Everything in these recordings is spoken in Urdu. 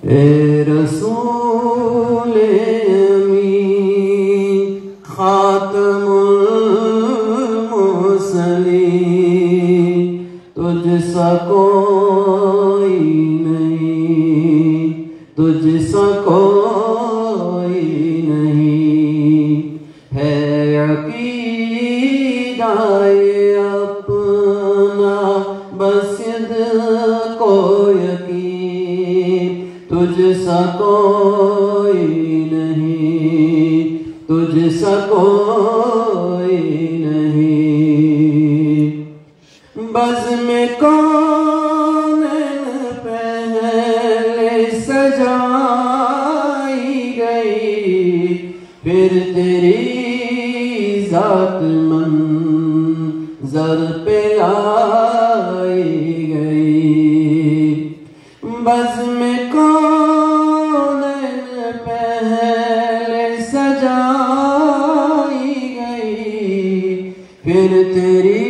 اے رسول امین خاتم المرسلین تجھ سا کوئی نہیں، تجھ سا کوئی نہیں، ہے عقیدہ اپنا بس صدق و یقین، تجھ سا کوئی نہیں، تجھ سا کوئی نہیں، بزم کون پہلے سجائی گئی، پھر تیری ذات منظر پہ آئی گئی، بزم کون پہلے سجائی گئی، پھر تیری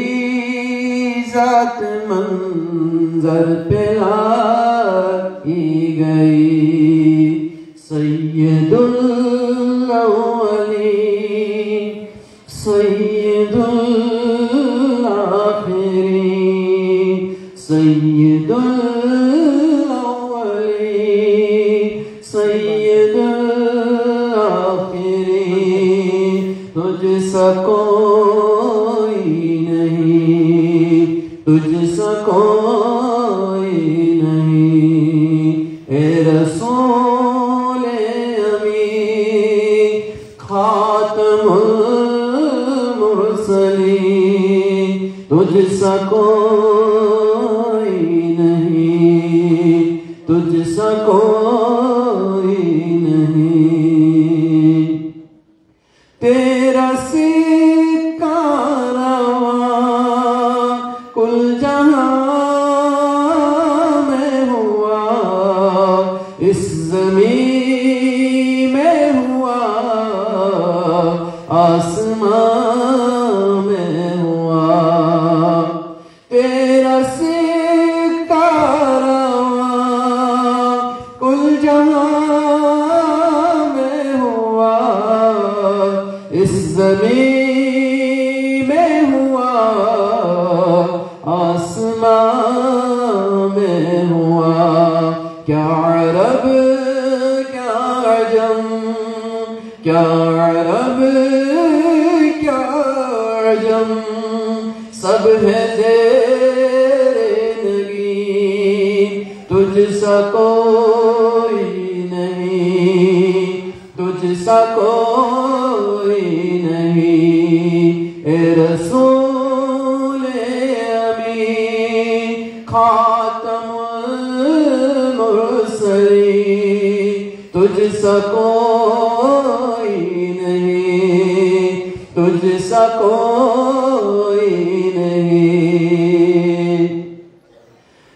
ذات منظر پہ آئی گئی، سید الاولین سید الاخرین، سید الاولین سید الاخرین، تجھ سا کوئی نہیں، تجھ سا کوئی نہیں، اے رسول امین خاتم المرسلین تجھ سا کوئی نہیں، تجھ سا کوئی نہیں، تیرا سکہ رواں کل جہاں میں ہوا، اس زمین میں ہوا، آسمان میں ہوا، تیرا سکہ رواں کل جہاں میں ہوا، اس زمین میں ہوا، آسمان میں ہوا، کیا عرب کیا عجم، کیا عرب کیا عجم، سب ہے تیرے نگین، تجھ سا کوئی نہیں، تجھ سا کوئی نہیں، اے رسول امین خاتم المرسلین تجھ سا کوئی نہیں، تجھ سا کوئی نہیں،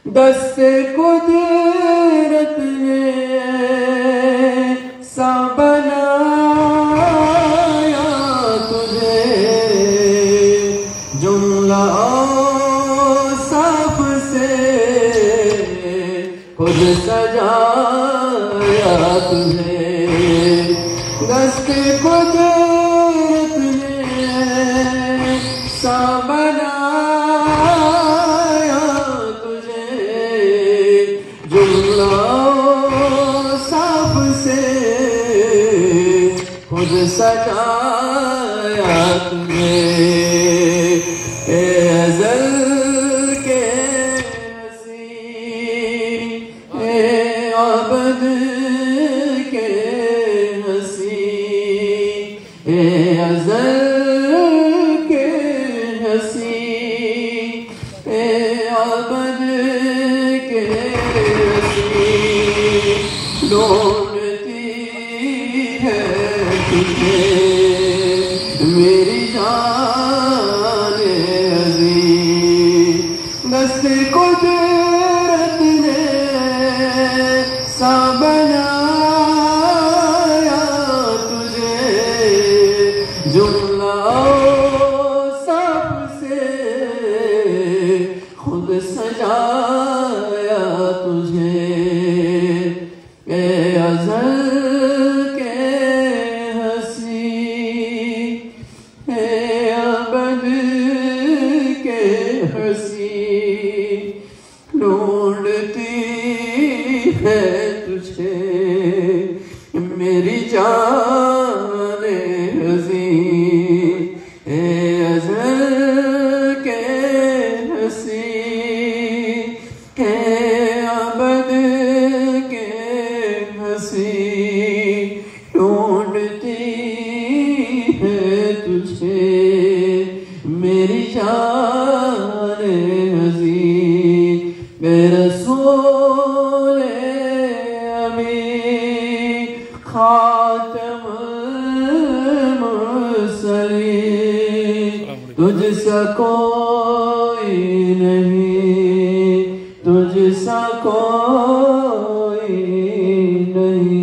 دست قدرت نے سا بنایا تجھے، جملہ اوصاف سے خود سجایا تجھے، دست قدرت نے سا بنایا تجھے، جملہ اوصاف سے خود سجایا تجھے، اے ازل کے حسین، اے ابد کے حسین، اے ازل کے حسین، اے ابد کے حسین، ڈھونڈتی ہے تجھے میری جان عزیز، دست قدرت نے سا بنایا تجھے، جملہ اوصاف سے خود سجایا تجھے، اے ازل کے ہنسی اے ابد کے ہنسی ڈھونڈتی ہے تجھے میری جان عظیم اے ازل کے ہنسی اے ابد کے ہنسی ڈھونڈتی ہے تجھے میری جان عظیم اے رسول امین خاتم المرسلین تجھ سا کوئی نہیں تجھ سا کوئی نہیں